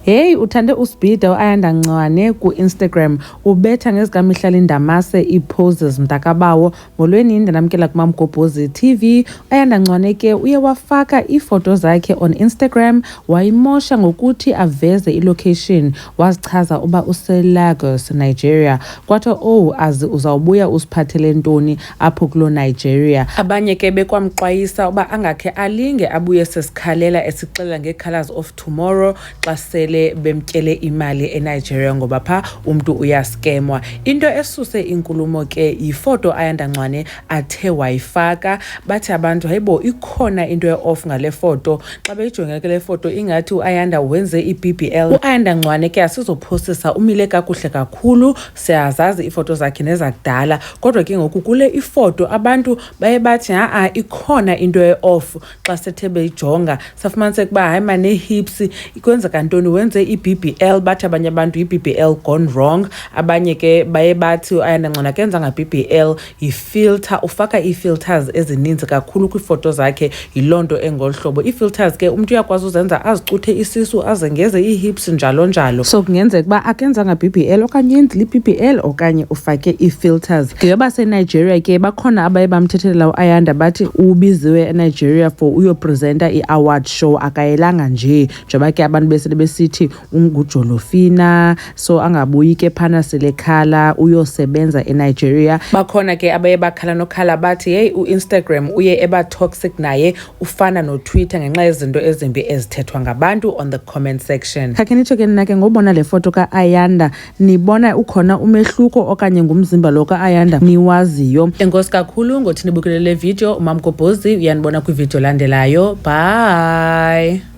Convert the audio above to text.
Hey, uthande uSbida Ayanda Ncwane ku-Instagram ubetha ngezikamihla indamase i-poses mntakabawo molweni ndinamkela kumamgobhozi TV. Ayanda Ncwane ke uye wafaka iifoto zakhe on Instagram wayimosha ngokuthi aveze ilocation, wazichaza uba use-Lagos, Nigeria. Kwathiwa azi uzawubuya usiphathele ntoni apho kulo Nigeria. Abanye ke bekwamqwayisa uba angakhe alinge abuye sesikhalela esixelela nge-colors of tomorrow xa sele bemtyele imali eNigeria ngoba pha umntu uyaskemwa. Into esuse inkulumo ke yifoto Ayanda Ncwane athe wayifaka, bathi abantu hayibo ikhona into e-off ngale foto. Xa beyijonge ke le foto ingathi uAyanda wenze i-BBL. uAyanda Ncwane ke asizophosisa umile kakuhle kakhulu, siyazazi ifoto zakhe nezakudala, kodwa ke ngoku kule ifoto abantu baye bathi ikhona into e-off. Xa sethe beyijonga safumaniseka uba hayi mane hips ikwenzeka ntoni, wenze i-BBL. Bathi abanye abantu i-BBL gone wrong. Abanye ke baye bathi uAyanda Ncwane akenzanga BBL, yi-filter, ufaka ii-filters ezininzi kakhulu kwiifoto zakhe, yiloo nto engolu hlobo. Ii-filters ke umntu uyakwazi uzenza azicuthe isisu, azengeze ii-hips njalo njalo. So kungenzeka uba akenzanga BBL okanye yenzile i-BBL okanye ufake ii-filters. Ngeyoba seNigeria ke bakhona abaye bamthethelela uAyanda bathi ubiziwe eNigeria for uyopresenta i-award show, akayelanga nje njengoba ke abantu besele besithi ungujolofina, so angabuyi ke phana selekhala uyosebenza eNigeria. Bakhona ke abaye bakhala nokhala bathi hey uInstagram uye eba toxic naye, ufana noTwitter ngenxa yezinto ezimbi ezithethwa ngabantu on the comment section. Khe nitsho ke nina ke ngobona le foto kaAyanda nibona ukhona umehluko okanye ngumzimba lo kaAyanda niwaziyo? Enkosi kakhulu ngothi nibukele le video. Umamgobhozi uyanibona kwivideo landelayo. Bye.